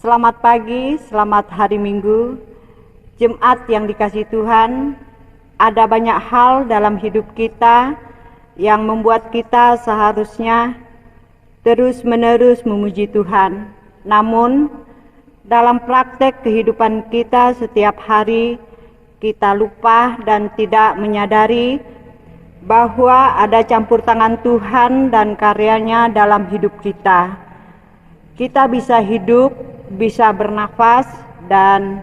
Selamat pagi, selamat hari Minggu, Jumat yang dikasihi Tuhan. Ada banyak hal dalam hidup kita yang membuat kita seharusnya terus-menerus memuji Tuhan. Namun, dalam praktek kehidupan kita setiap hari, kita lupa dan tidak menyadari bahwa ada campur tangan Tuhan dan karyanya dalam hidup kita. Kita bisa hidup, bisa bernafas, dan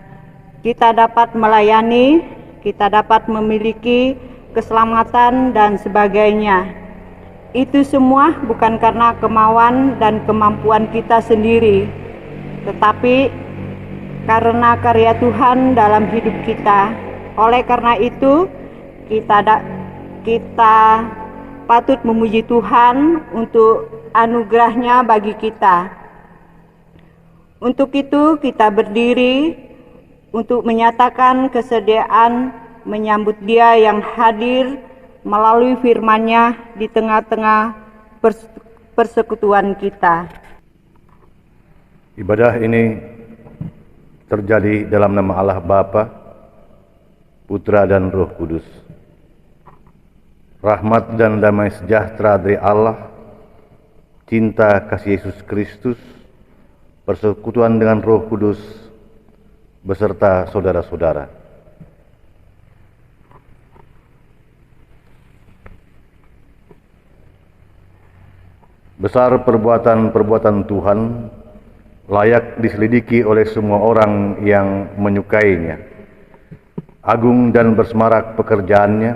kita dapat melayani, kita dapat memiliki keselamatan dan sebagainya. Itu semua bukan karena kemauan dan kemampuan kita sendiri, tetapi karena karya Tuhan dalam hidup kita. Oleh karena itu, kita patut memuji Tuhan untuk anugerahnya bagi kita. Untuk itu kita berdiri untuk menyatakan kesediaan menyambut Dia yang hadir melalui firman-Nya di tengah-tengah persekutuan kita. Ibadah ini terjadi dalam nama Allah Bapa, Putra dan Roh Kudus. Rahmat dan damai sejahtera dari Allah, cinta kasih Yesus Kristus, persekutuan dengan Roh Kudus beserta saudara-saudara. Besar perbuatan-perbuatan Tuhan, layak diselidiki oleh semua orang yang menyukainya. Agung dan bersemarak pekerjaannya,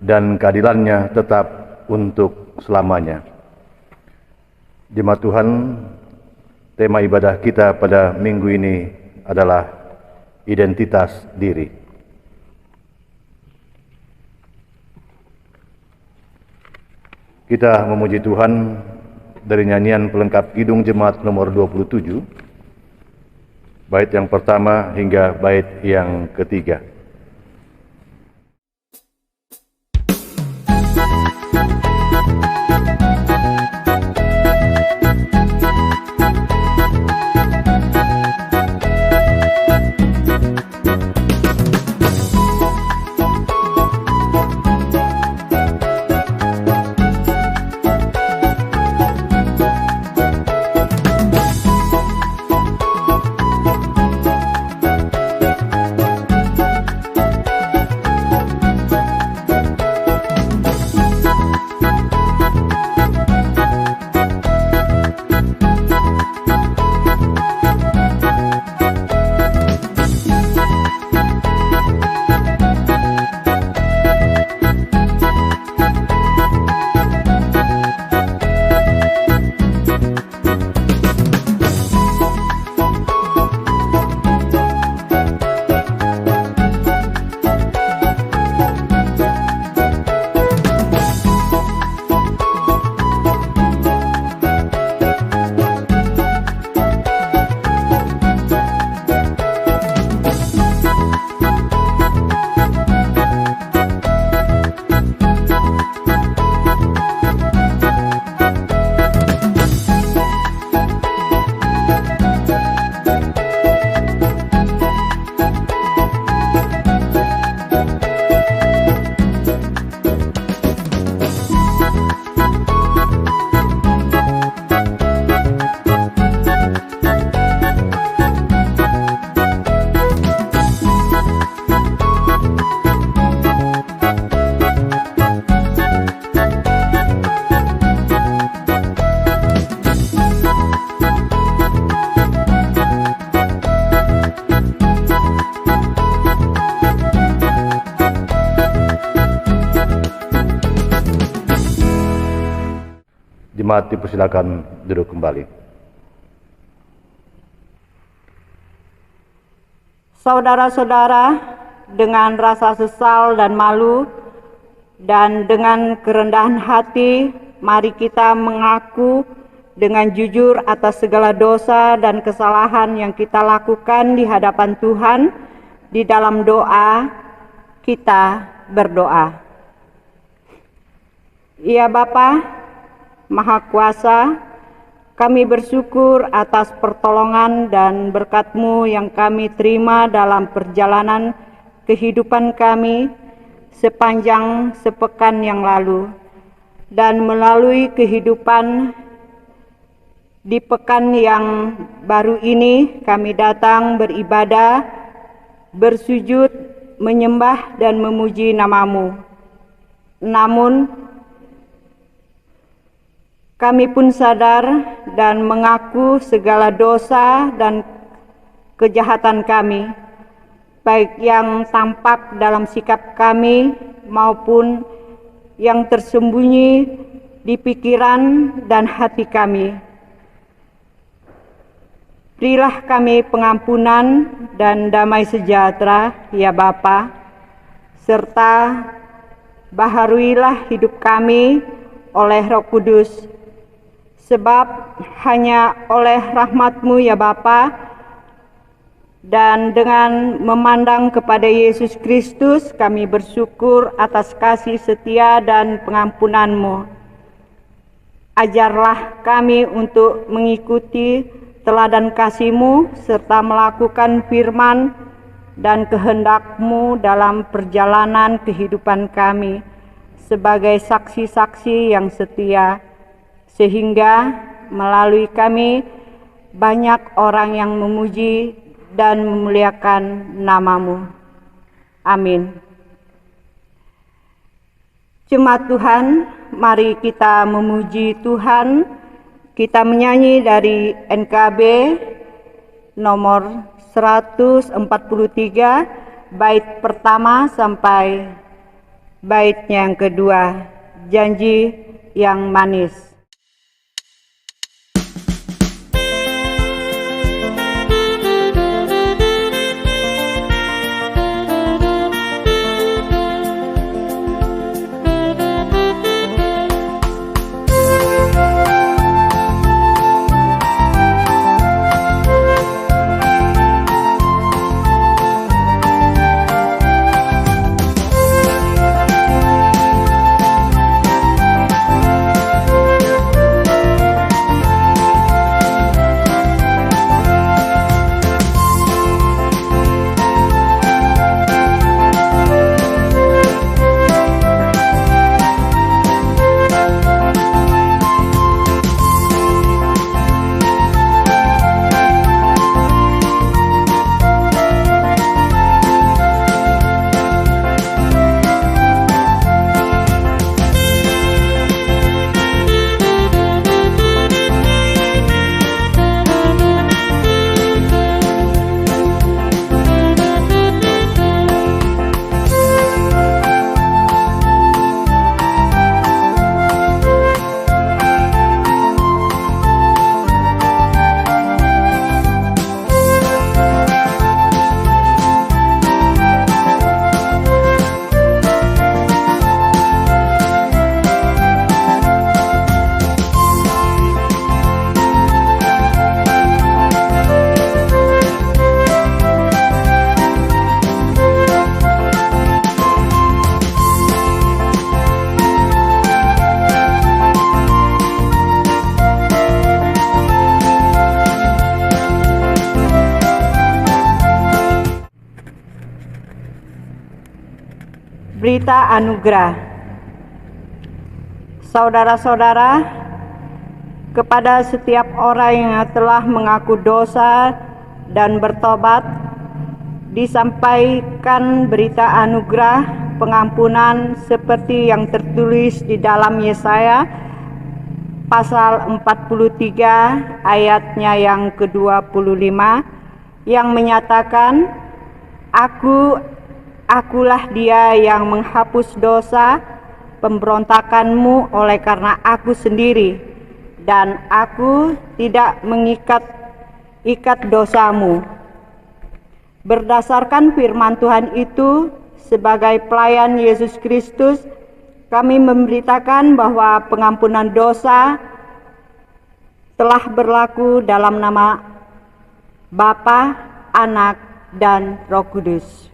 dan keadilannya tetap untuk selamanya. Jemaat Tuhan, tema ibadah kita pada minggu ini adalah identitas diri. Kita memuji Tuhan dari nyanyian pelengkap Kidung Jemaat nomor 27, bait yang pertama hingga bait yang ketiga. Jemaat dipersilakan duduk kembali. Saudara-saudara, dengan rasa sesal dan malu dan dengan kerendahan hati, mari kita mengaku dengan jujur atas segala dosa dan kesalahan yang kita lakukan di hadapan Tuhan. Di dalam doa, kita berdoa. Ya Bapa Maha Kuasa, kami bersyukur atas pertolongan dan berkat-Mu yang kami terima dalam perjalanan kehidupan kami sepanjang sepekan yang lalu, dan melalui kehidupan di pekan yang baru ini kami datang beribadah, bersujud, menyembah dan memuji nama-Mu. Namun kami pun sadar dan mengaku segala dosa dan kejahatan kami, baik yang tampak dalam sikap kami maupun yang tersembunyi di pikiran dan hati kami. Berilah kami pengampunan dan damai sejahtera, ya Bapa, serta baharuilah hidup kami oleh Roh Kudus, sebab hanya oleh rahmat-Mu ya Bapa, dan dengan memandang kepada Yesus Kristus kami bersyukur atas kasih setia dan pengampunan-Mu. Ajarlah kami untuk mengikuti teladan kasih-Mu serta melakukan firman dan kehendak-Mu dalam perjalanan kehidupan kami sebagai saksi-saksi yang setia, sehingga melalui kami banyak orang yang memuji dan memuliakan nama-Mu. Amin. Jemaat Tuhan, mari kita memuji Tuhan. Kita menyanyi dari NKB nomor 143, bait pertama sampai baitnya yang kedua, janji yang manis. Berita anugerah. Saudara-saudara, kepada setiap orang yang telah mengaku dosa dan bertobat, disampaikan berita anugerah pengampunan seperti yang tertulis di dalam Yesaya pasal 43 ayatnya yang ke-25 yang menyatakan, Akulah dia yang menghapus dosa pemberontakanmu oleh karena aku sendiri dan aku tidak mengikat dosamu. Berdasarkan firman Tuhan itu, sebagai pelayan Yesus Kristus, kami memberitakan bahwa pengampunan dosa telah berlaku dalam nama Bapa, Anak, dan Roh Kudus.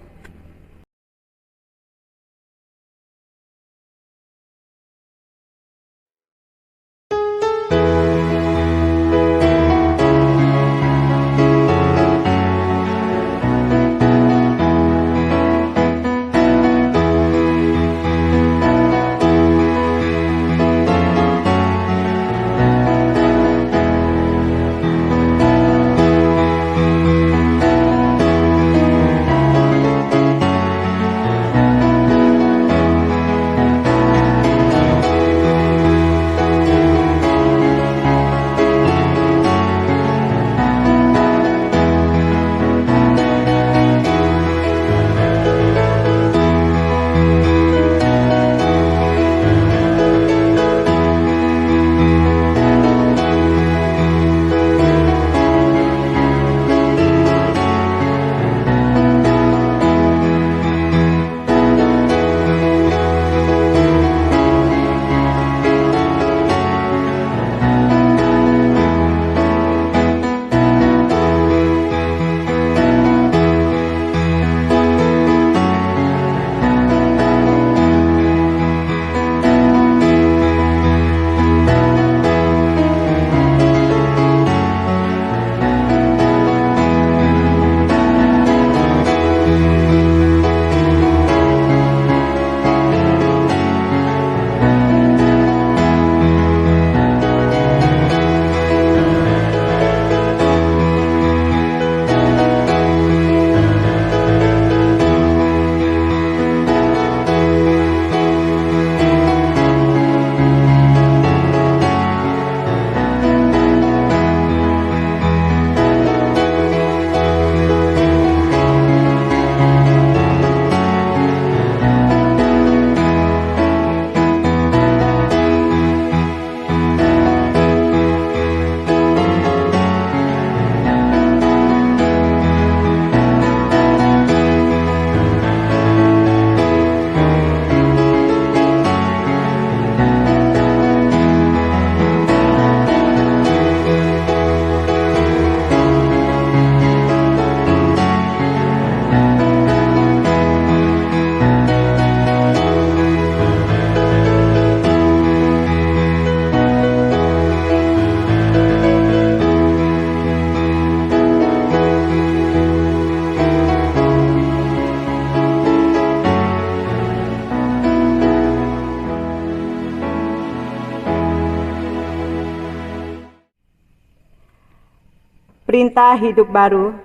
Perintah hidup baru.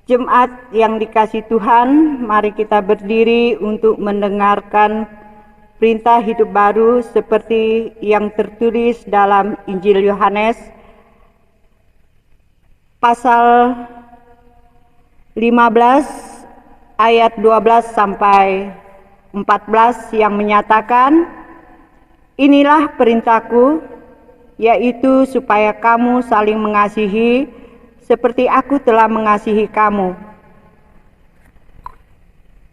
Jemaat yang dikasihi Tuhan, mari kita berdiri untuk mendengarkan perintah hidup baru seperti yang tertulis dalam Injil Yohanes pasal 15 ayat 12 sampai 14 yang menyatakan, "Inilah perintahku, yaitu supaya kamu saling mengasihi seperti aku telah mengasihi kamu.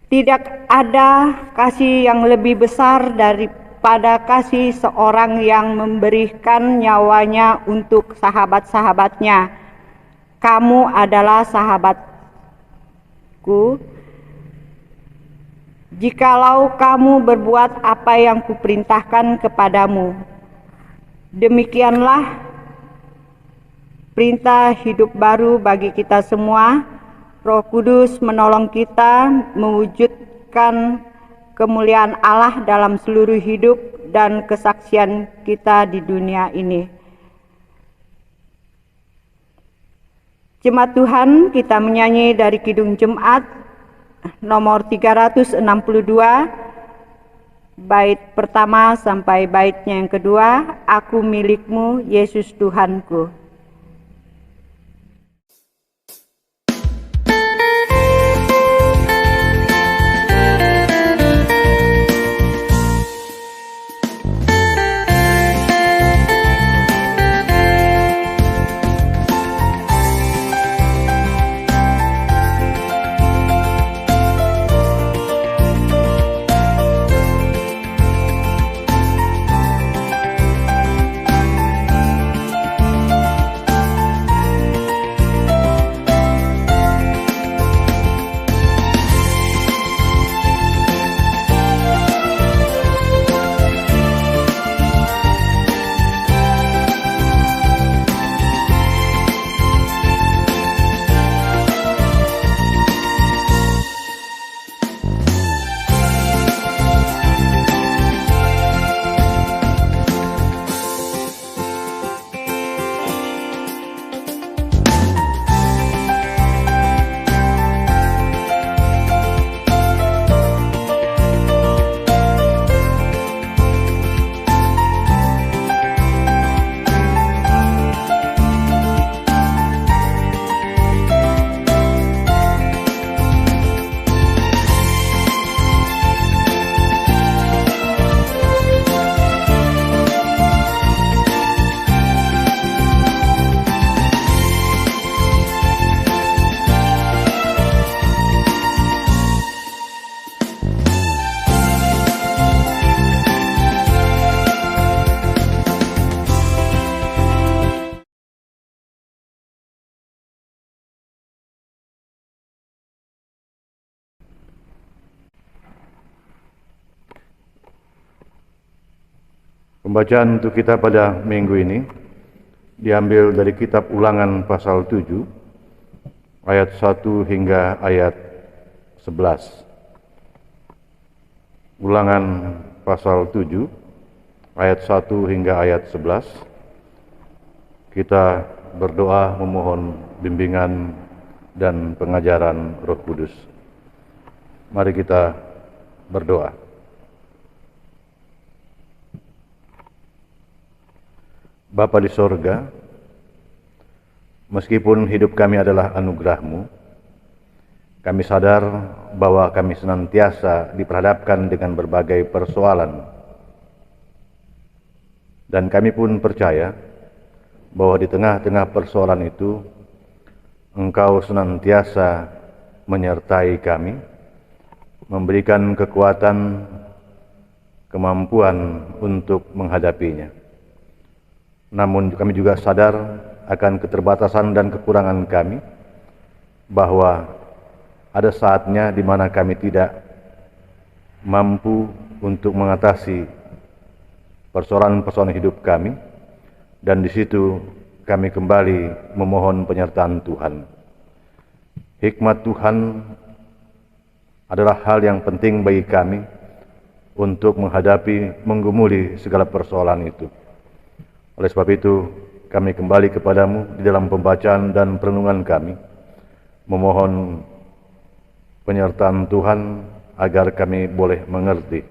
Tidak ada kasih yang lebih besar daripada kasih seorang yang memberikan nyawanya untuk sahabat-sahabatnya. Kamu adalah sahabatku jikalau kamu berbuat apa yang kuperintahkan kepadamu." Demikianlah perintah hidup baru bagi kita semua. Roh Kudus menolong kita mewujudkan kemuliaan Allah dalam seluruh hidup dan kesaksian kita di dunia ini. Jemaat Tuhan, kita menyanyi dari Kidung Jemaat nomor 362, bait pertama sampai baitnya yang kedua, "Aku milikmu, Yesus Tuhanku." Pembacaan untuk kita pada minggu ini diambil dari kitab Ulangan pasal 7 ayat 1 hingga ayat 11. Ulangan pasal 7 ayat 1 hingga ayat 11. Kita berdoa memohon bimbingan dan pengajaran Roh Kudus. Mari kita berdoa. Bapa di sorga, meskipun hidup kami adalah anugerah-Mu, kami sadar bahwa kami senantiasa diperhadapkan dengan berbagai persoalan. Dan kami pun percaya bahwa di tengah-tengah persoalan itu, Engkau senantiasa menyertai kami, memberikan kekuatan, kemampuan untuk menghadapinya. Namun kami juga sadar akan keterbatasan dan kekurangan kami, bahwa ada saatnya di mana kami tidak mampu untuk mengatasi persoalan-persoalan hidup kami, dan di situ kami kembali memohon penyertaan Tuhan. Hikmat Tuhan adalah hal yang penting bagi kami untuk menghadapi, menggumuli segala persoalan itu. Oleh sebab itu, kami kembali kepadamu di dalam pembacaan dan perenungan kami, memohon penyertaan Tuhan agar kami boleh mengerti.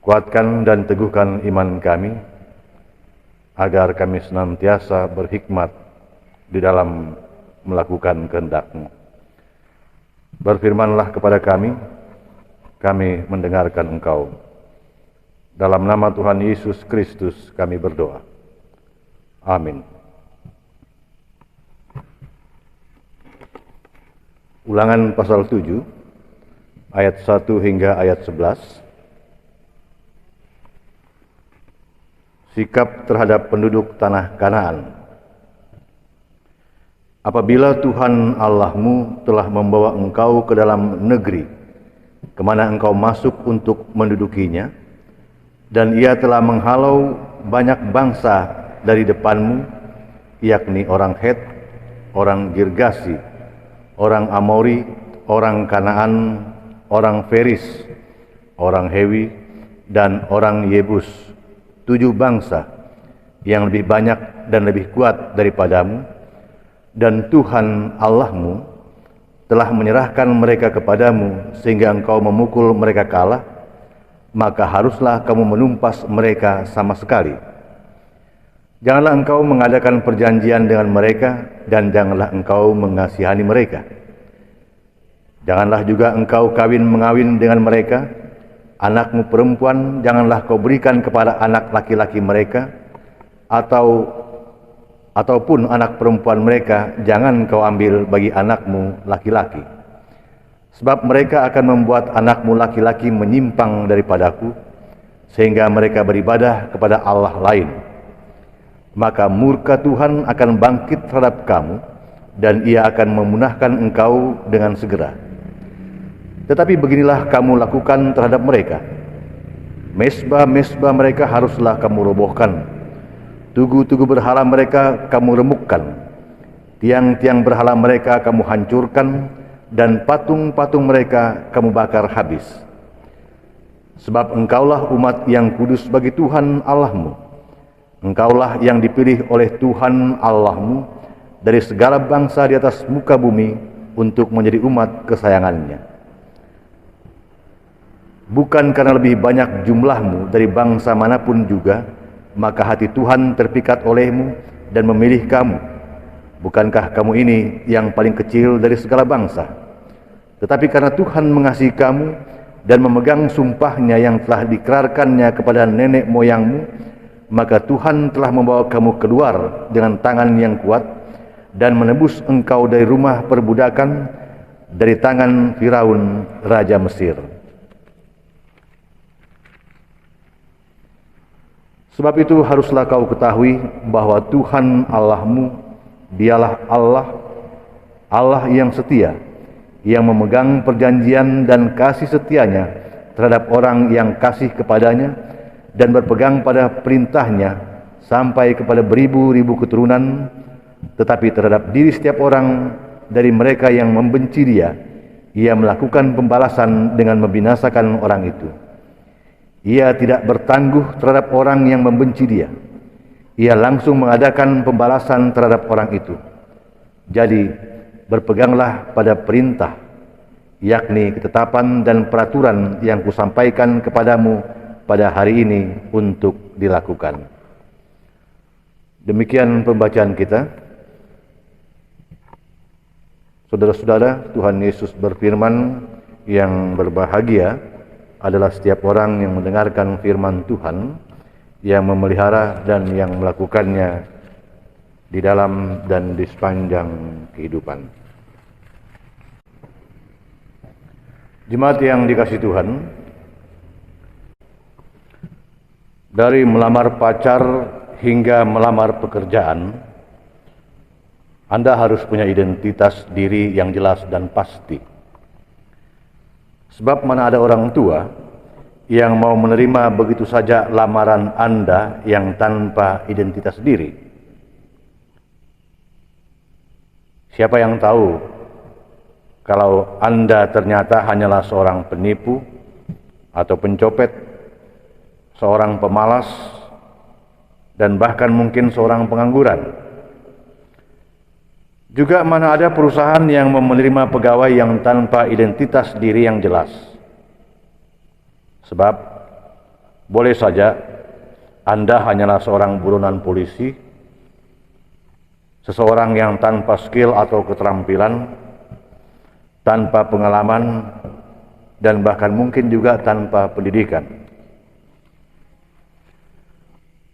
Kuatkan dan teguhkan iman kami, agar kami senantiasa berhikmat di dalam melakukan kehendak-Mu. Berfirmanlah kepada kami mendengarkan Engkau. Dalam nama Tuhan Yesus Kristus kami berdoa. Amin. Ulangan pasal 7 ayat 1 hingga ayat 11. Sikap terhadap penduduk tanah Kanaan. Apabila Tuhan Allahmu telah membawa engkau ke dalam negeri kemana engkau masuk untuk mendudukinya, dan Ia telah menghalau banyak bangsa dari depanmu, yakni orang Het, orang Girgasi, orang Amori, orang Kanaan, orang Feris, orang Hewi, dan orang Yebus, 7 bangsa yang lebih banyak dan lebih kuat daripadamu, dan Tuhan Allahmu telah menyerahkan mereka kepadamu sehingga engkau memukul mereka kalah, maka haruslah kamu menumpas mereka sama sekali. Janganlah engkau mengadakan perjanjian dengan mereka, dan janganlah engkau mengasihani mereka. Janganlah juga engkau kawin-mengawin dengan mereka. Anakmu perempuan janganlah kau berikan kepada anak laki-laki mereka, ataupun anak perempuan mereka jangan kau ambil bagi anakmu laki-laki. Sebab mereka akan membuat anakmu laki-laki menyimpang daripadaku, sehingga mereka beribadah kepada Allah lain. Maka murka Tuhan akan bangkit terhadap kamu, dan Ia akan memunahkan engkau dengan segera. Tetapi beginilah kamu lakukan terhadap mereka. Mesbah-mesbah mereka haruslah kamu robohkan. Tugu-tugu berhala mereka kamu remukkan. Tiang-tiang berhala mereka kamu hancurkan, dan patung-patung mereka kamu bakar habis. Sebab engkaulah umat yang kudus bagi Tuhan Allahmu. Engkaulah yang dipilih oleh Tuhan Allahmu dari segala bangsa di atas muka bumi untuk menjadi umat kesayangannya. Bukan karena lebih banyak jumlahmu dari bangsa manapun juga, maka hati Tuhan terpikat olehmu dan memilih kamu. Bukankah kamu ini yang paling kecil dari segala bangsa? Tetapi karena Tuhan mengasihi kamu dan memegang sumpahnya yang telah dikerarkannya kepada nenek moyangmu, maka Tuhan telah membawa kamu keluar dengan tangan yang kuat dan menebus engkau dari rumah perbudakan, dari tangan Firaun, Raja Mesir. Sebab itu haruslah kau ketahui bahwa Tuhan Allahmu, Dialah Allah yang setia, yang memegang perjanjian dan kasih setianya terhadap orang yang kasih kepadanya, dan berpegang pada perintahnya sampai kepada beribu-ribu keturunan, tetapi terhadap diri setiap orang dari mereka yang membenci dia, ia melakukan pembalasan dengan membinasakan orang itu. Ia tidak bertangguh terhadap orang yang membenci dia. Ia langsung mengadakan pembalasan terhadap orang itu. Jadi, berpeganglah pada perintah, yakni ketetapan dan peraturan yang kusampaikan kepadamu pada hari ini untuk dilakukan. Demikian pembacaan kita. Saudara-saudara, Tuhan Yesus berfirman, yang berbahagia adalah setiap orang yang mendengarkan firman Tuhan, yang memelihara dan yang melakukannya di dalam dan di sepanjang kehidupan. Jemaat yang dikasihi Tuhan, dari melamar pacar hingga melamar pekerjaan, Anda harus punya identitas diri yang jelas dan pasti. Sebab mana ada orang tua yang mau menerima begitu saja lamaran Anda yang tanpa identitas diri? Siapa yang tahu kalau Anda ternyata hanyalah seorang penipu atau pencopet, seorang pemalas, dan bahkan mungkin seorang pengangguran? Juga mana ada perusahaan yang menerima pegawai yang tanpa identitas diri yang jelas? Sebab boleh saja Anda hanyalah seorang buronan polisi, seseorang yang tanpa skill atau keterampilan, tanpa pengalaman, dan bahkan mungkin juga tanpa pendidikan.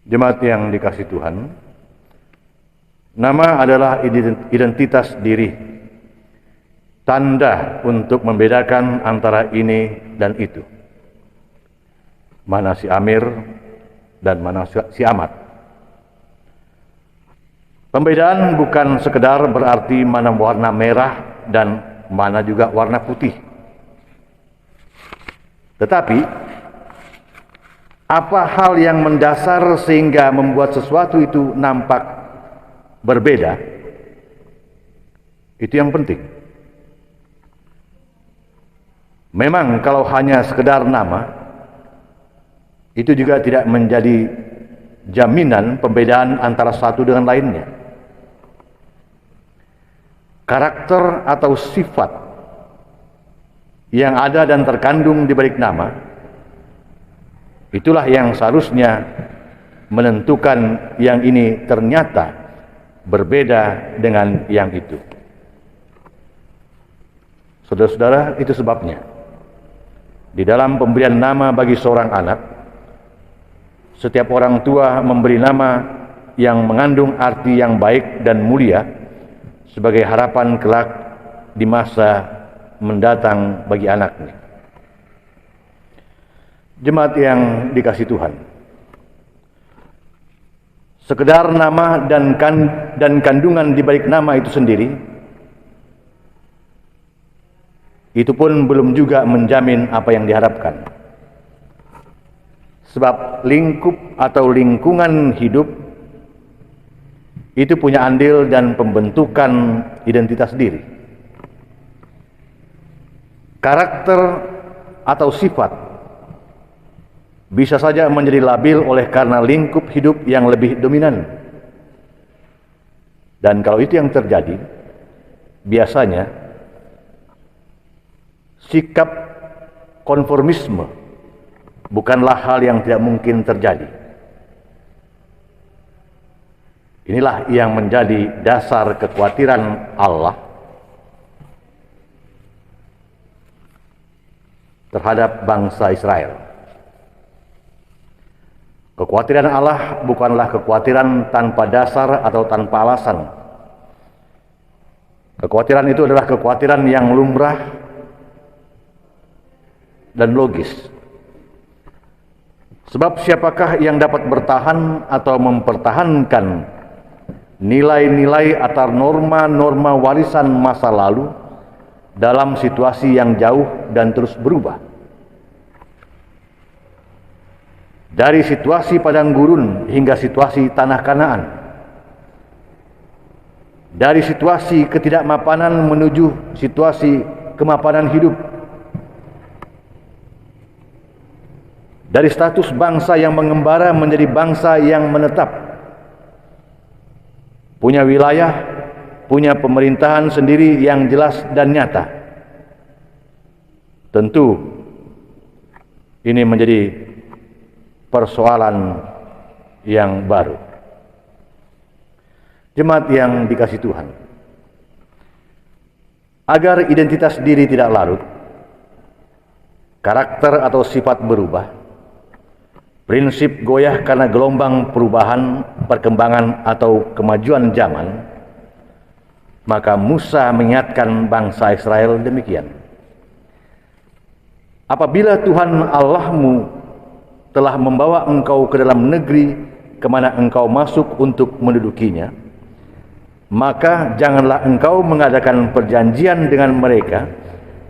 Jemaat yang dikasihi Tuhan, nama adalah identitas diri, tanda untuk membedakan antara ini dan itu. Mana si Amir dan mana si Ahmad. Pembedaan bukan sekedar berarti mana warna merah dan mana juga warna putih. Tetapi, apa hal yang mendasar sehingga membuat sesuatu itu nampak berbeda? Itu yang penting. Memang kalau hanya sekedar nama, itu juga tidak menjadi jaminan pembedaan antara satu dengan lainnya. Karakter atau sifat yang ada dan terkandung di balik nama, itulah yang seharusnya menentukan yang ini ternyata berbeda dengan yang itu. Saudara-saudara, itu sebabnya di dalam pemberian nama bagi seorang anak, setiap orang tua memberi nama yang mengandung arti yang baik dan mulia sebagai harapan kelak di masa mendatang bagi anaknya. Jemaat yang dikasihi Tuhan, sekedar nama dan kandungan di balik nama itu sendiri, itu pun belum juga menjamin apa yang diharapkan. Sebab lingkup atau lingkungan hidup itu punya andil dan pembentukan identitas diri. Karakter atau sifat bisa saja menjadi labil oleh karena lingkup hidup yang lebih dominan. Dan kalau itu yang terjadi, biasanya sikap konformisme bukanlah hal yang tidak mungkin terjadi. Inilah yang menjadi dasar kekhawatiran Allah terhadap bangsa Israel. Kekhawatiran Allah bukanlah kekhawatiran tanpa dasar atau tanpa alasan. Kekhawatiran itu adalah kekhawatiran yang lumrah dan logis. Sebab siapakah yang dapat bertahan atau mempertahankan nilai-nilai atau norma-norma warisan masa lalu dalam situasi yang jauh dan terus berubah? dari situasi padang gurun hingga situasi tanah Kanaan, dari situasi ketidakmapanan menuju situasi kemapanan hidup, dari status bangsa yang mengembara menjadi bangsa yang menetap, punya wilayah, punya pemerintahan sendiri yang jelas dan nyata. Tentu ini menjadi persoalan yang baru. Jemaat yang dikasihi Tuhan, agar identitas diri tidak larut, karakter atau sifat berubah, prinsip goyah karena gelombang perubahan, perkembangan atau kemajuan zaman, maka Musa mengingatkan bangsa Israel demikian. Apabila Tuhan Allahmu telah membawa engkau ke dalam negeri kemana engkau masuk untuk mendudukinya, maka janganlah engkau mengadakan perjanjian dengan mereka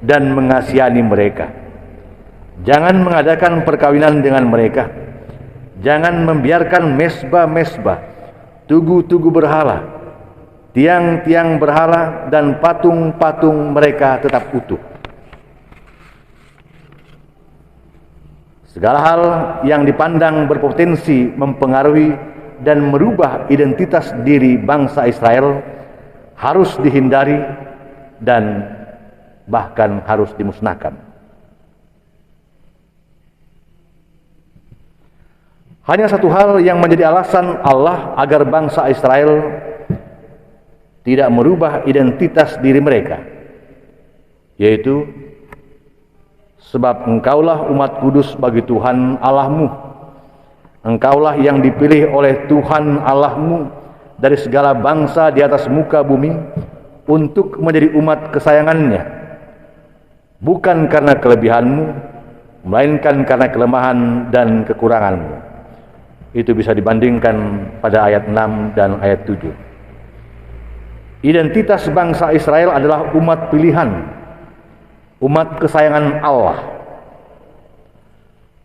dan mengasihani mereka. Jangan mengadakan perkawinan dengan mereka. Jangan membiarkan mesbah-mesbah, tugu-tugu berhala, tiang-tiang berhala dan patung-patung mereka tetap utuh. Segala hal yang dipandang berpotensi mempengaruhi dan merubah identitas diri bangsa Israel harus dihindari dan bahkan harus dimusnahkan. Hanya satu hal yang menjadi alasan Allah agar bangsa Israel tidak merubah identitas diri mereka, yaitu sebab engkaulah umat kudus bagi Tuhan Allahmu. Engkaulah yang dipilih oleh Tuhan Allahmu dari segala bangsa di atas muka bumi untuk menjadi umat kesayangannya, bukan karena kelebihanmu, melainkan karena kelemahan dan kekuranganmu. Itu bisa dibandingkan pada ayat 6 dan ayat 7. Identitas bangsa Israel adalah umat pilihan, umat kesayangan Allah.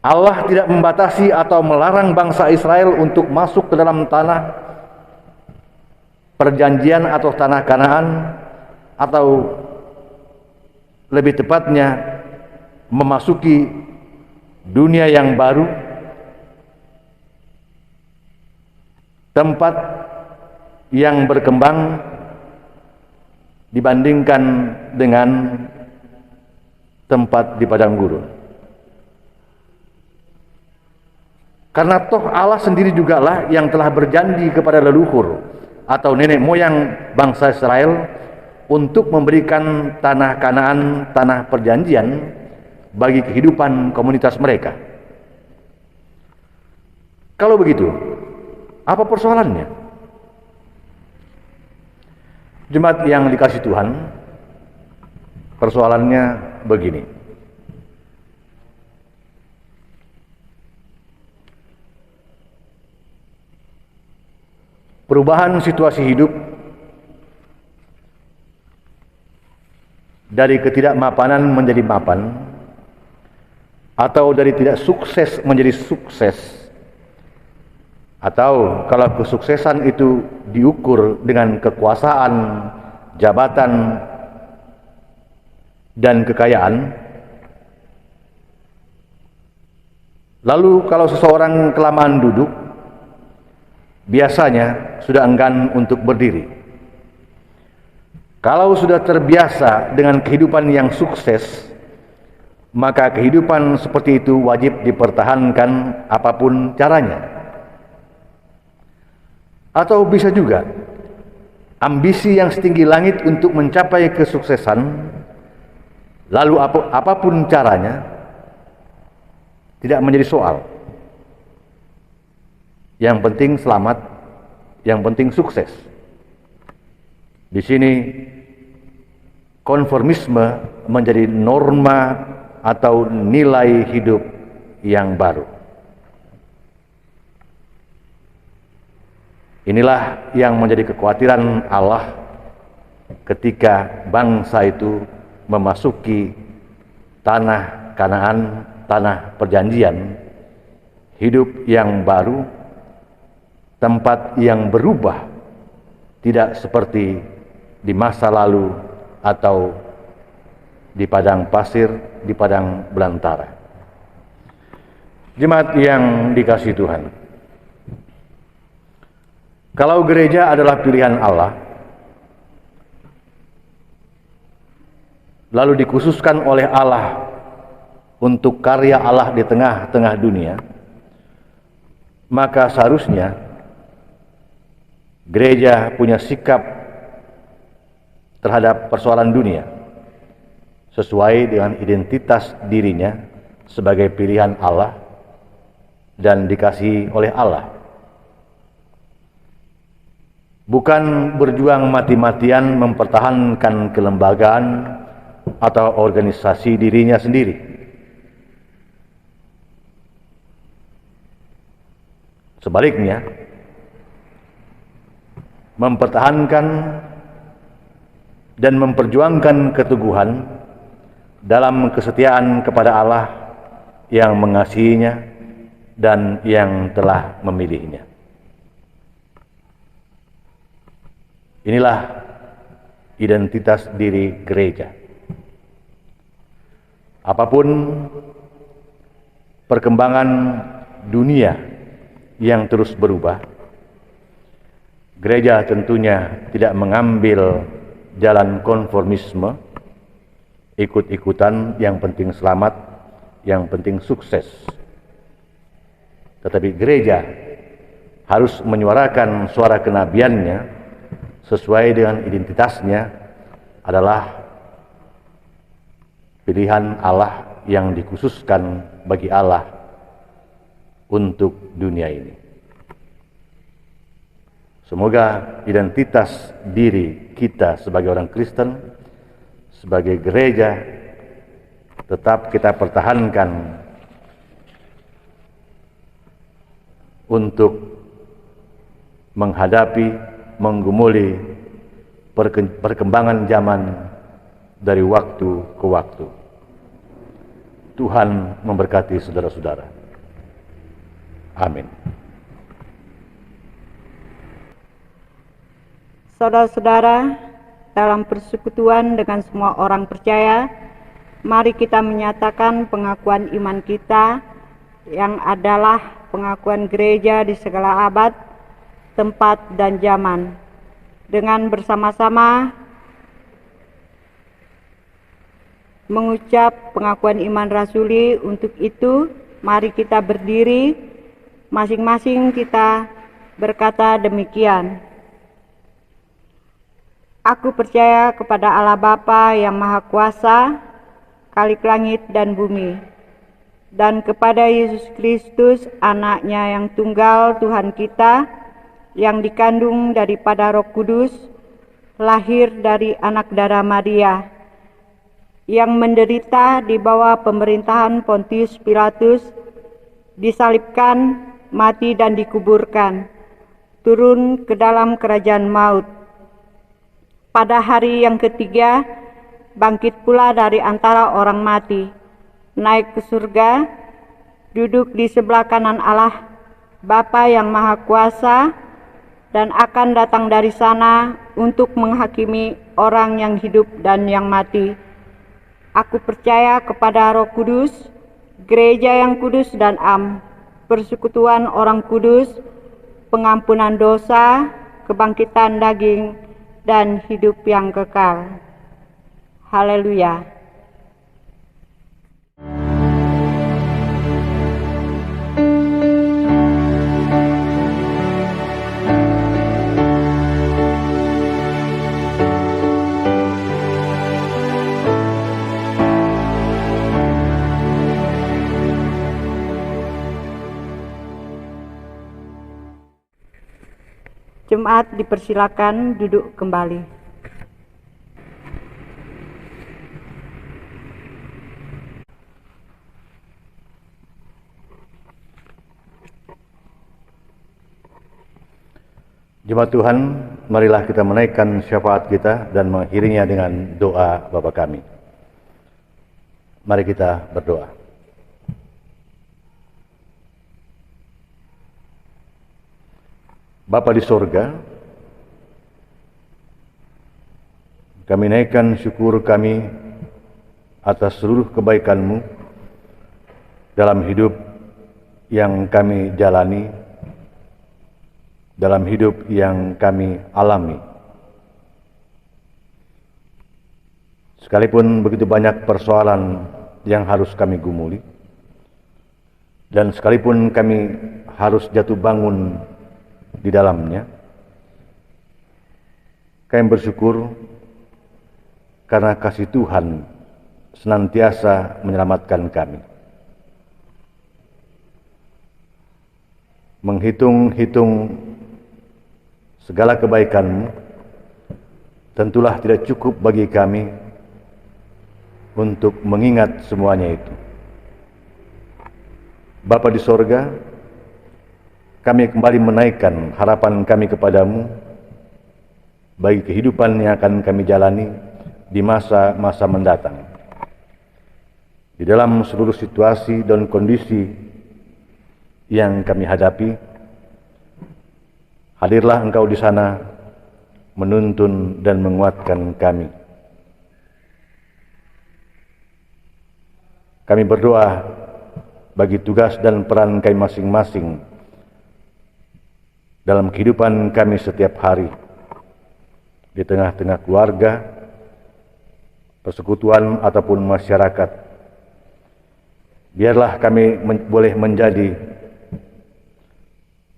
Allah tidak membatasi atau melarang bangsa Israel untuk masuk ke dalam tanah perjanjian atau tanah Kanaan, atau lebih tepatnya memasuki dunia yang baru, tempat yang berkembang dibandingkan dengan tempat di padang gurun. Karena toh Allah sendiri jugalah yang telah berjanji kepada leluhur atau nenek moyang bangsa Israel untuk memberikan tanah Kanaan, tanah perjanjian bagi kehidupan komunitas mereka. Kalau begitu, apa persoalannya? Jemaat yang dikasihi Tuhan, persoalannya begini. Perubahan situasi hidup dari ketidakmapanan menjadi mapan, atau dari tidak sukses menjadi sukses, atau kalau kesuksesan itu diukur dengan kekuasaan, jabatan, dan kekayaan. Lalu kalau seseorang kelamaan duduk, biasanya sudah enggan untuk berdiri. Kalau sudah terbiasa dengan kehidupan yang sukses, maka kehidupan seperti itu wajib dipertahankan apapun caranya. Atau bisa juga ambisi yang setinggi langit untuk mencapai kesuksesan, lalu apapun caranya, tidak menjadi soal. Yang penting selamat, yang penting sukses. Di sini konformisme menjadi norma atau nilai hidup yang baru. Inilah yang menjadi kekhawatiran Allah ketika bangsa itu memasuki tanah Kanaan, tanah perjanjian, hidup yang baru, tempat yang berubah, tidak seperti di masa lalu atau di padang pasir, di padang belantara. Jemaat yang dikasihi Tuhan, kalau gereja adalah pilihan Allah, lalu dikhususkan oleh Allah untuk karya Allah di tengah-tengah dunia, maka seharusnya gereja punya sikap terhadap persoalan dunia sesuai dengan identitas dirinya sebagai pilihan Allah dan dikasihi oleh Allah. Bukan berjuang mati-matian mempertahankan kelembagaan atau organisasi dirinya sendiri. Sebaliknya, mempertahankan dan memperjuangkan keteguhan dalam kesetiaan kepada Allah yang mengasihinya dan yang telah memilihnya. Inilah identitas diri gereja. Apapun perkembangan dunia yang terus berubah, gereja tentunya tidak mengambil jalan konformisme, ikut-ikutan, yang penting selamat, yang penting sukses. Tetapi gereja harus menyuarakan suara kenabiannya sesuai dengan identitasnya adalah pilihan Allah yang dikhususkan bagi Allah untuk dunia ini. Semoga identitas diri kita sebagai orang Kristen, sebagai gereja, tetap kita pertahankan untuk menghadapi, menggumuli perkembangan zaman dari waktu ke waktu. Tuhan memberkati saudara-saudara. Amin. Saudara-saudara, dalam persekutuan dengan semua orang percaya, mari kita menyatakan pengakuan iman kita yang adalah pengakuan gereja di segala abad, tempat, dan zaman. Dengan bersama-sama mengucap pengakuan iman rasuli, untuk itu mari kita berdiri, masing-masing kita berkata demikian. Aku percaya kepada Allah Bapa yang Maha Kuasa, Khalik langit dan bumi, dan kepada Yesus Kristus, Anaknya yang tunggal Tuhan kita, yang dikandung daripada Roh Kudus, lahir dari anak darah Maria, yang menderita di bawah pemerintahan Pontius Pilatus, disalibkan, mati dan dikuburkan, turun ke dalam kerajaan maut. Pada hari yang ketiga, bangkit pula dari antara orang mati, naik ke surga, duduk di sebelah kanan Allah Bapa yang Maha Kuasa, dan akan datang dari sana untuk menghakimi orang yang hidup dan yang mati. Aku percaya kepada Roh Kudus, gereja yang kudus dan am, persekutuan orang kudus, pengampunan dosa, kebangkitan daging, dan hidup yang kekal. Haleluya. Jemaat dipersilakan duduk kembali. Jemaat Tuhan, marilah kita menaikkan syafaat kita dan mengakhirinya dengan doa Bapa kami. Mari kita berdoa. Bapa di sorga, kami naikkan syukur kami atas seluruh kebaikan-Mu dalam hidup yang kami jalani, dalam hidup yang kami alami. Sekalipun begitu banyak persoalan yang harus kami gumuli, dan sekalipun kami harus jatuh bangun di dalamnya, kami bersyukur karena kasih Tuhan senantiasa menyelamatkan kami. Menghitung-hitung segala kebaikan-Mu, tentulah tidak cukup bagi kami untuk mengingat semuanya itu. Bapa di sorga, kami kembali menaikkan harapan kami kepadamu bagi kehidupan yang akan kami jalani di masa-masa mendatang. Di dalam seluruh situasi dan kondisi yang kami hadapi, hadirlah Engkau di sana menuntun dan menguatkan kami. Kami berdoa bagi tugas dan peran kami masing-masing dalam kehidupan kami setiap hari, di tengah-tengah keluarga, persekutuan ataupun masyarakat. Biarlah kami boleh menjadi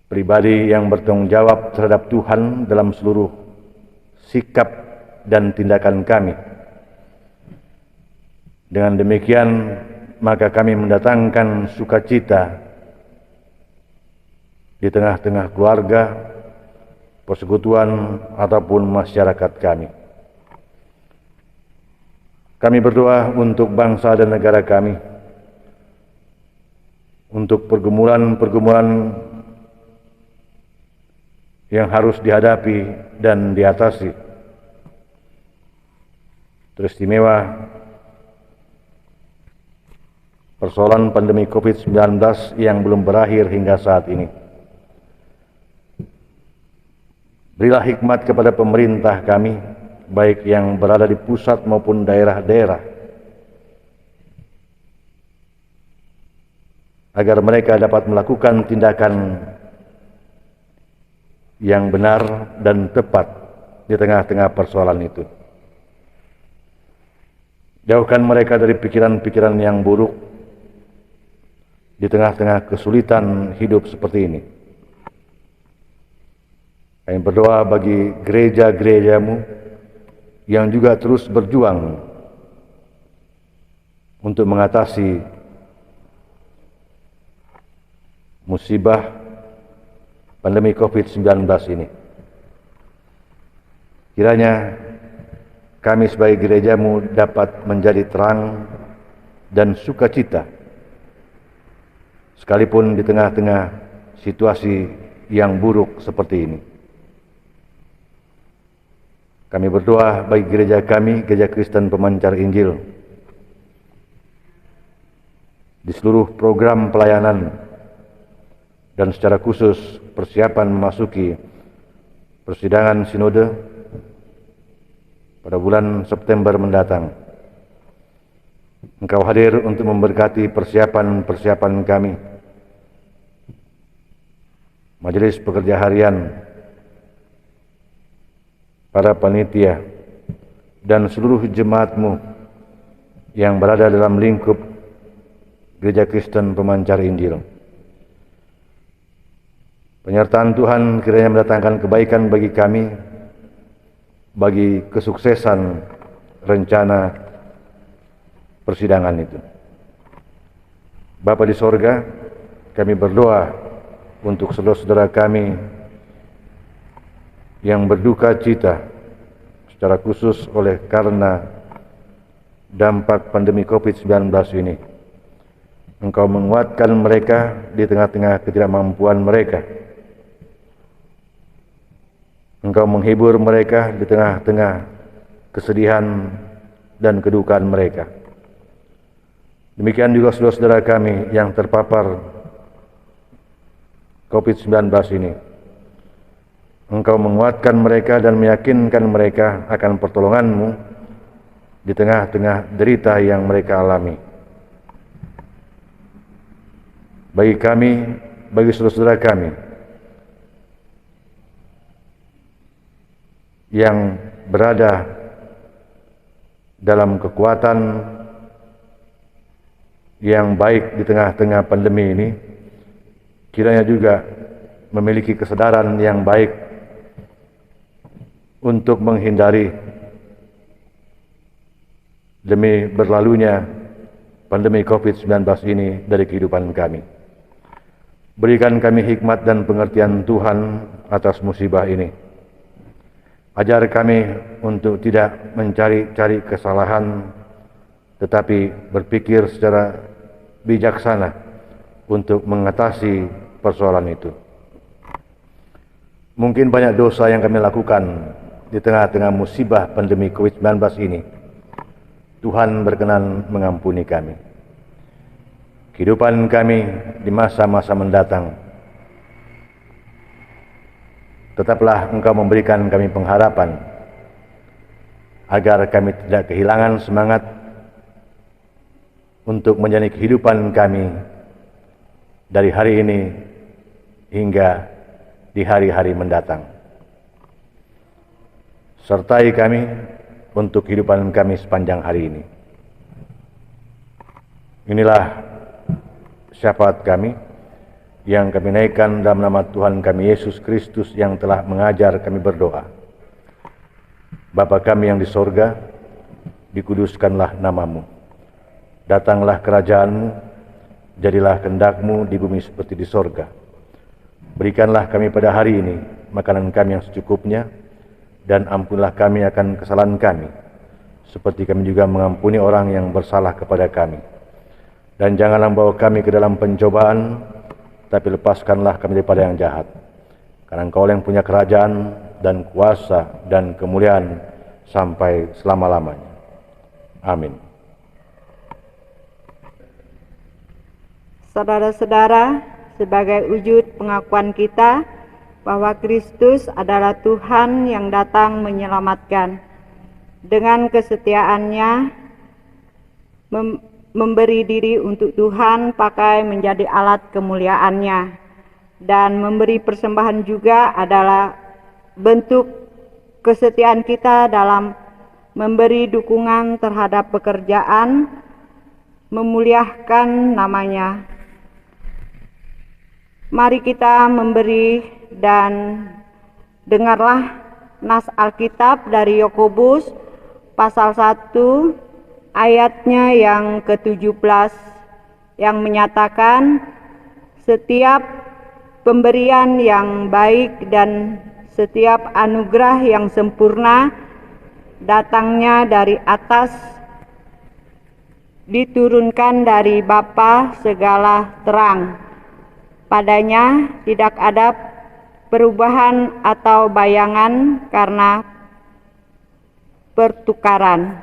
pribadi yang bertanggung jawab terhadap Tuhan dalam seluruh sikap dan tindakan kami. Dengan demikian, maka kami mendatangkan sukacita di tengah-tengah keluarga, persekutuan, ataupun masyarakat kami. Kami berdoa untuk bangsa dan negara kami, untuk pergumulan-pergumulan yang harus dihadapi dan diatasi, teristimewa persoalan pandemi COVID-19 yang belum berakhir hingga saat ini. Berilah hikmat kepada pemerintah kami, baik yang berada di pusat maupun daerah-daerah, agar mereka dapat melakukan tindakan yang benar dan tepat di tengah-tengah persoalan itu. Jauhkan mereka dari pikiran-pikiran yang buruk di tengah-tengah kesulitan hidup seperti ini. Kami berdoa bagi gereja-gereja-Mu yang juga terus berjuang untuk mengatasi musibah pandemi COVID-19 ini. Kiranya kami sebagai gereja-Mu dapat menjadi terang dan sukacita, sekalipun di tengah-tengah situasi yang buruk seperti ini. Kami berdoa bagi gereja kami, Gereja Kristen Pemancar Injil, di seluruh program pelayanan dan secara khusus persiapan memasuki persidangan sinode pada bulan September mendatang. Engkau hadir untuk memberkati persiapan-persiapan kami, majelis pekerja harian, para panitia, dan seluruh jemaat-Mu yang berada dalam lingkup Gereja Kristen Pemancar Injil. Penyertaan Tuhan kiranya mendatangkan kebaikan bagi kami, bagi kesuksesan rencana persidangan itu. Bapa di sorga, kami berdoa untuk saudara-saudara kami yang berduka cita secara khusus oleh karena dampak pandemi COVID-19 ini. Engkau menguatkan mereka di tengah-tengah ketidakmampuan mereka. Engkau menghibur mereka di tengah-tengah kesedihan dan kedukaan mereka. Demikian juga saudara-saudara kami yang terpapar COVID-19 ini. Engkau menguatkan mereka dan meyakinkan mereka akan pertolongan-Mu di tengah-tengah derita yang mereka alami. Bagi kami, bagi saudara-saudara kami yang berada dalam kekuatan yang baik di tengah-tengah pandemi ini, kiranya juga memiliki kesadaran yang baik untuk menghindari demi berlalunya pandemi COVID-19 ini dari kehidupan kami. Berikan kami hikmat dan pengertian Tuhan atas musibah ini. Ajar kami untuk tidak mencari-cari kesalahan, tetapi berpikir secara bijaksana untuk mengatasi persoalan itu. Mungkin banyak dosa yang kami lakukan di tengah-tengah musibah pandemi COVID-19 ini. Tuhan berkenan mengampuni kami. Kehidupan kami di masa-masa mendatang, tetaplah Engkau memberikan kami pengharapan agar kami tidak kehilangan semangat untuk menjalani kehidupan kami dari hari ini hingga di hari-hari mendatang. Sertai kami untuk kehidupan kami sepanjang hari ini. Inilah syafaat kami yang kami naikkan dalam nama Tuhan kami Yesus Kristus yang telah mengajar kami berdoa. Bapa kami yang di sorga, dikuduskanlah nama-Mu. Datanglah kerajaan-Mu, jadilah kehendak-Mu di bumi seperti di sorga. Berikanlah kami pada hari ini makanan kami yang secukupnya, dan ampunilah kami akan kesalahan kami, seperti kami juga mengampuni orang yang bersalah kepada kami. Dan janganlah bawa kami ke dalam pencobaan, tapi lepaskanlah kami daripada yang jahat. Karena Engkau yang punya kerajaan dan kuasa dan kemuliaan sampai selama-lamanya. Amin. Saudara-saudara, sebagai wujud pengakuan kita bahwa Kristus adalah Tuhan yang datang menyelamatkan, dengan kesetiaannya memberi diri untuk Tuhan pakai menjadi alat kemuliaannya, dan memberi persembahan juga adalah bentuk kesetiaan kita dalam memberi dukungan terhadap pekerjaan memuliakan namanya. Mari kita memberi dan dengarlah nas Alkitab dari Yakobus pasal 1 ayatnya yang ke-17 yang menyatakan setiap pemberian yang baik dan setiap anugerah yang sempurna datangnya dari atas, diturunkan dari Bapa segala terang. Padanya tidak ada perubahan atau bayangan karena pertukaran.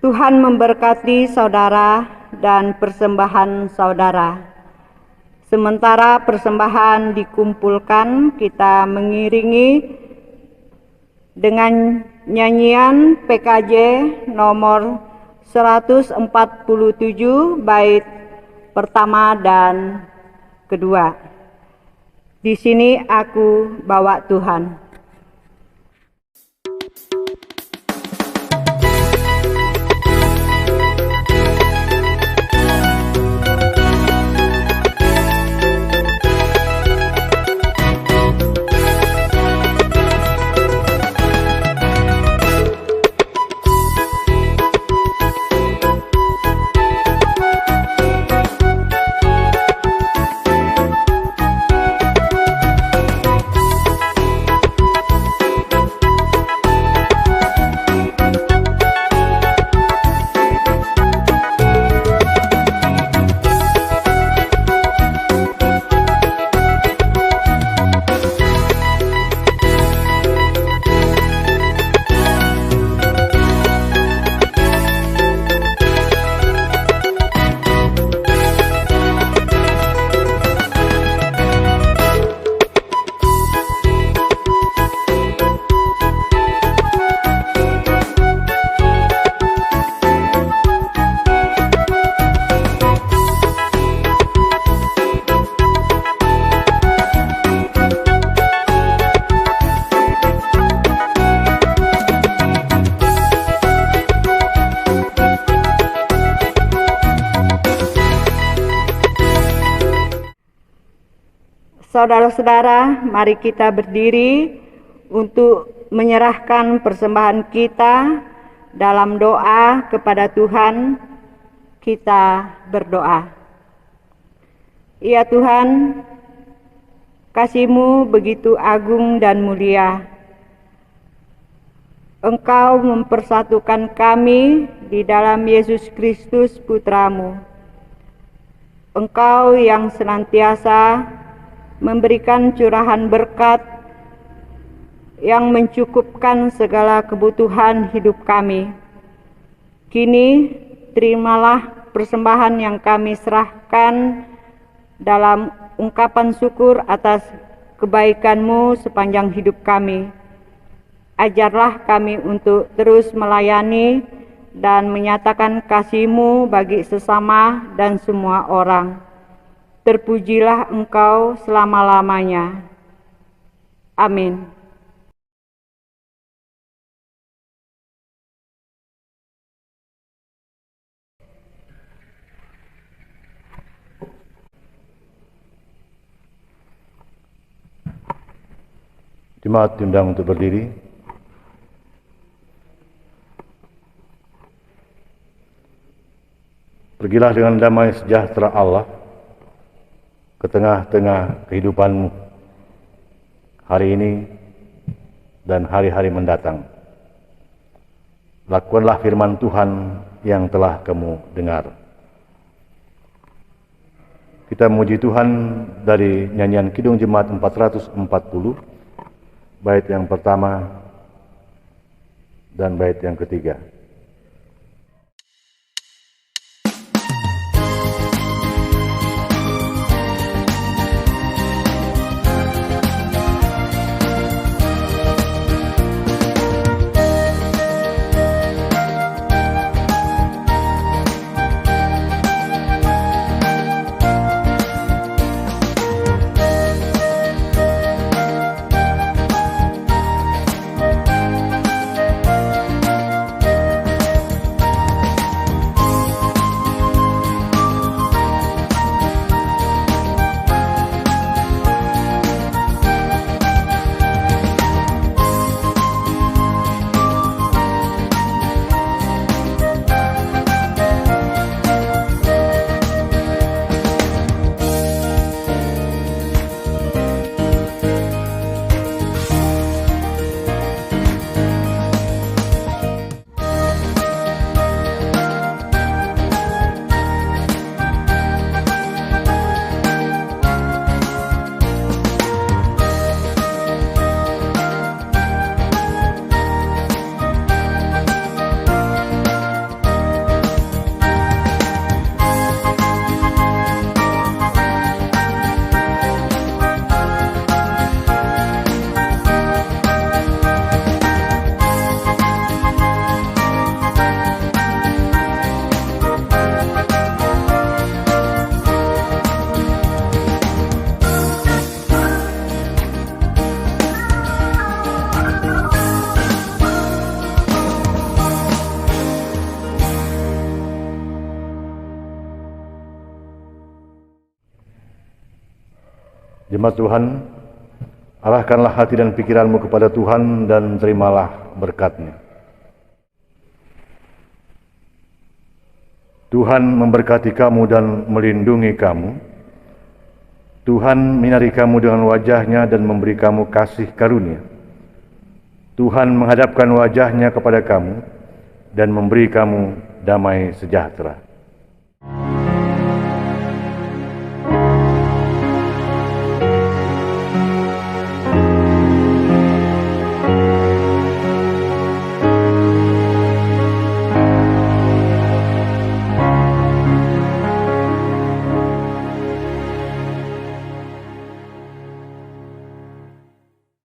Tuhan memberkati saudara dan persembahan saudara. Sementara persembahan dikumpulkan, kita mengiringi dengan nyanyian PKJ nomor 147 bait pertama dan kedua. Di sini aku bawa Tuhan. Saudara-saudara, mari kita berdiri untuk menyerahkan persembahan kita dalam doa kepada Tuhan. Kita berdoa. Ya Tuhan, kasih-Mu begitu agung dan mulia. Engkau mempersatukan kami di dalam Yesus Kristus Putra-Mu. Engkau yang senantiasa memberikan curahan berkat yang mencukupkan segala kebutuhan hidup kami. Kini terimalah persembahan yang kami serahkan dalam ungkapan syukur atas kebaikan-Mu sepanjang hidup kami. Ajarlah kami untuk terus melayani dan menyatakan kasih-Mu bagi sesama dan semua orang. Terpujilah Engkau selama-lamanya. Amin. Jemaat diundang untuk berdiri. Pergilah dengan damai sejahtera Allah ke tengah-tengah kehidupanmu hari ini dan hari-hari mendatang. Lakukanlah firman Tuhan yang telah kamu dengar. Kita memuji Tuhan dari nyanyian Kidung Jemaat 440, bait yang pertama dan bait yang ketiga. Jemaat Tuhan, arahkanlah hati dan pikiranmu kepada Tuhan dan terimalah berkat-Nya. Tuhan memberkati kamu dan melindungi kamu. Tuhan menyinari kamu dengan wajah-Nya dan memberi kamu kasih karunia. Tuhan menghadapkan wajah-Nya kepada kamu dan memberi kamu damai sejahtera.